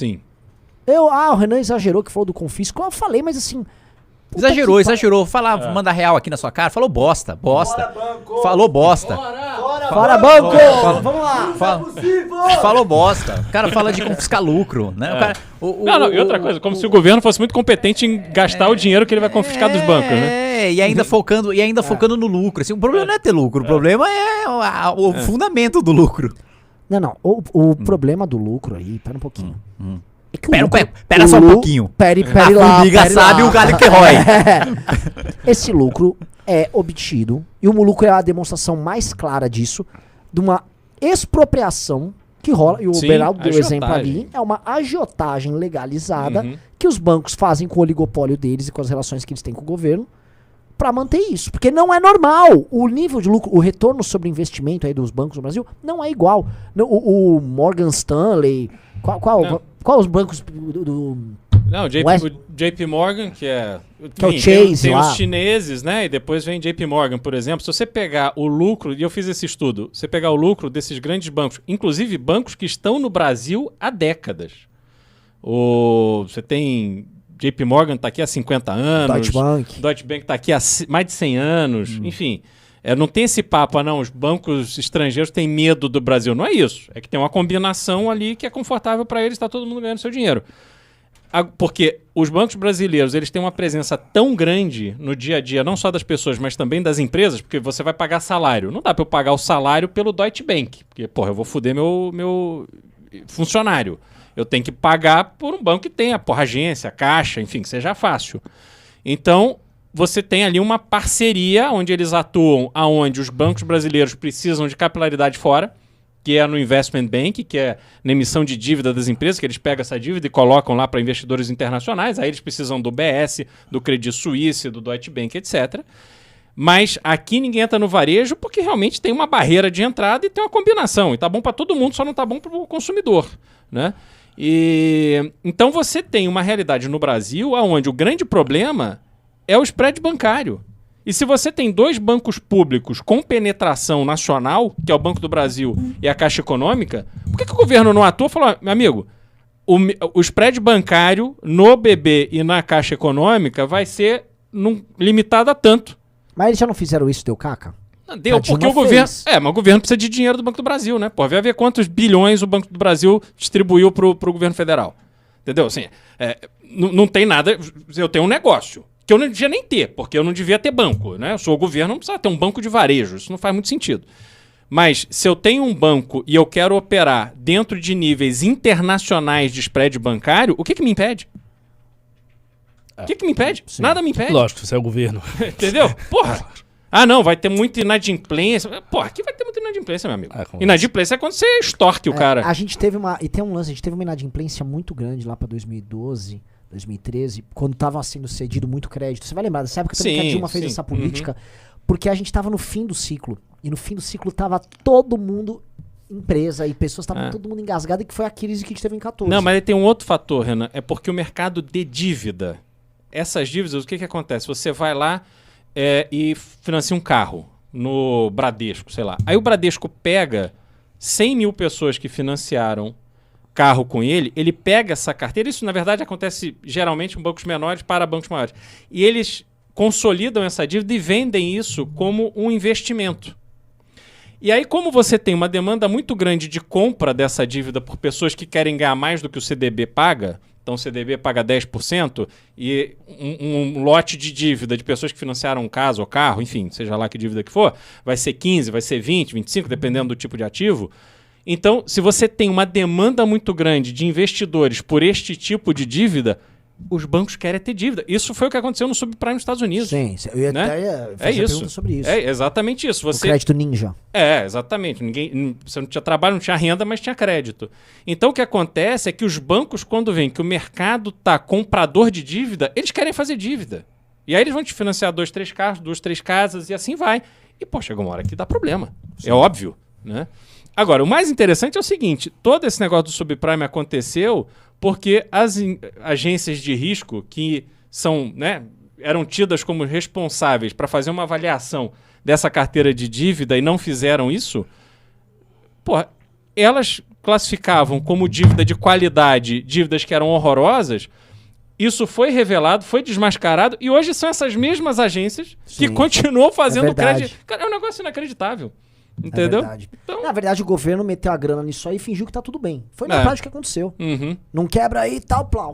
Sim. O Renan exagerou que falou do confisco. Eu falei, mas assim... Exagerou. Manda real aqui na sua cara. Falou bosta. Bora, banco. Falou bosta. Fora banco! Vamos lá! Falou bosta. O cara fala de confiscar lucro, né? O cara, Não, e outra coisa, como se o governo fosse muito competente em gastar o dinheiro que ele vai confiscar dos bancos, né? E ainda focando no lucro. Assim, o problema não é ter lucro, o problema é o fundamento do lucro. Não. O problema do lucro aí, pera um pouquinho. É que Pera só um pouquinho. Pere A lá. formiga sabe o galho que rói. Esse lucro é obtido, e o lucro é a demonstração mais clara disso, de uma expropriação que rola, e o Beraldo deu o exemplo ali, é uma agiotagem legalizada que os bancos fazem com o oligopólio deles e com as relações que eles têm com o governo para manter isso. Porque não é normal. O nível de lucro, o retorno sobre investimento aí dos bancos no Brasil não é igual. O Morgan Stanley... Qual os bancos do Não, o JP Morgan, que é o Chase tem lá. os chineses, né? E depois vem JP Morgan, por exemplo. Se você pegar o lucro, e eu fiz esse estudo, você pegar o lucro desses grandes bancos, inclusive bancos que estão no Brasil há décadas. Você tem JP Morgan está aqui há 50 anos. Deutsche Bank está aqui há mais de 100 anos. Enfim, não tem esse papo, não, os bancos estrangeiros têm medo do Brasil. Não é isso. É que tem uma combinação ali que é confortável para eles, está todo mundo ganhando seu dinheiro. Porque os bancos brasileiros, eles têm uma presença tão grande no dia a dia, não só das pessoas, mas também das empresas, porque você vai pagar salário. Não dá para eu pagar o salário pelo Deutsche Bank, porque, eu vou foder meu funcionário. Eu tenho que pagar por um banco que tenha, agência, caixa, enfim, que seja fácil. Então, você tem ali uma parceria onde eles atuam, aonde os bancos brasileiros precisam de capilaridade fora, que é no Investment Bank, que é na emissão de dívida das empresas, que eles pegam essa dívida e colocam lá para investidores internacionais, aí eles precisam do BS, do Credit Suisse, do Deutsche Bank, etc. Mas aqui ninguém entra no varejo porque realmente tem uma barreira de entrada e tem uma combinação. E tá bom para todo mundo, só não tá bom para o consumidor, né? Então você tem uma realidade no Brasil onde o grande problema é o spread bancário. E se você tem dois bancos públicos com penetração nacional, que é o Banco do Brasil e a Caixa Econômica, por que o governo não atua e falou, meu amigo, o spread bancário no BB e na Caixa Econômica vai ser limitado a tanto? Mas eles já não fizeram isso, deu caca? Deu, porque o governo... mas o governo precisa de dinheiro do Banco do Brasil, né? Vai ver quantos bilhões o Banco do Brasil distribuiu pro governo federal. Entendeu? Assim, não tem nada... Eu tenho um negócio que eu não devia nem ter, porque eu não devia ter banco, né? Eu sou o governo, não precisa ter um banco de varejo. Isso não faz muito sentido. Mas se eu tenho um banco e eu quero operar dentro de níveis internacionais de spread bancário, o que me impede? O que me impede? Sim. Nada me impede. Lógico, você é o governo. Entendeu? Não, vai ter muita inadimplência. Aqui vai ter muita inadimplência, meu amigo. Inadimplência é quando você extorque o cara. A gente teve uma inadimplência muito grande lá pra 2012, 2013, quando tava sendo cedido muito crédito. Você vai lembrar dessa época também que a Dilma fez essa política, porque a gente tava no fim do ciclo. E no fim do ciclo tava todo mundo, empresa e pessoas, estavam todo mundo engasgado, e que foi a crise que a gente teve em 14. Não, mas aí tem um outro fator, Renan. É porque o mercado de dívida, essas dívidas, o que acontece? Você vai lá e financia um carro no Bradesco, sei lá. Aí o Bradesco pega 100 mil pessoas que financiaram carro com ele pega essa carteira. Isso, na verdade, acontece geralmente em bancos menores para bancos maiores. E eles consolidam essa dívida e vendem isso como um investimento. E aí, como você tem uma demanda muito grande de compra dessa dívida por pessoas que querem ganhar mais do que o CDB paga, então o CDB paga 10% e um lote de dívida de pessoas que financiaram casa ou carro, enfim, seja lá que dívida que for, vai ser 15, vai ser 20, 25, dependendo do tipo de ativo. Então, se você tem uma demanda muito grande de investidores por este tipo de dívida, os bancos querem ter dívida. Isso foi o que aconteceu no subprime nos Estados Unidos. Sim, eu ia até fazer pergunta sobre isso. É exatamente isso. O crédito ninja. Exatamente. Você não tinha trabalho, não tinha renda, mas tinha crédito. Então o que acontece é que os bancos, quando veem que o mercado está comprador de dívida, eles querem fazer dívida. E aí eles vão te financiar 2, 3 carros, 2, 3 casas e assim vai. E, chega uma hora que dá problema. Sim. É óbvio, né? Agora, o mais interessante é o seguinte, todo esse negócio do subprime aconteceu porque as agências de risco que são, eram tidas como responsáveis para fazer uma avaliação dessa carteira de dívida e não fizeram isso, elas classificavam como dívida de qualidade dívidas que eram horrorosas, isso foi revelado, foi desmascarado, e hoje são essas mesmas agências que continuam fazendo crédito. Cara, é um negócio inacreditável. Entendeu? Então... Na verdade, o governo meteu a grana nisso aí e fingiu que tá tudo bem. Foi na prática que aconteceu. Não quebra aí e tal, plau.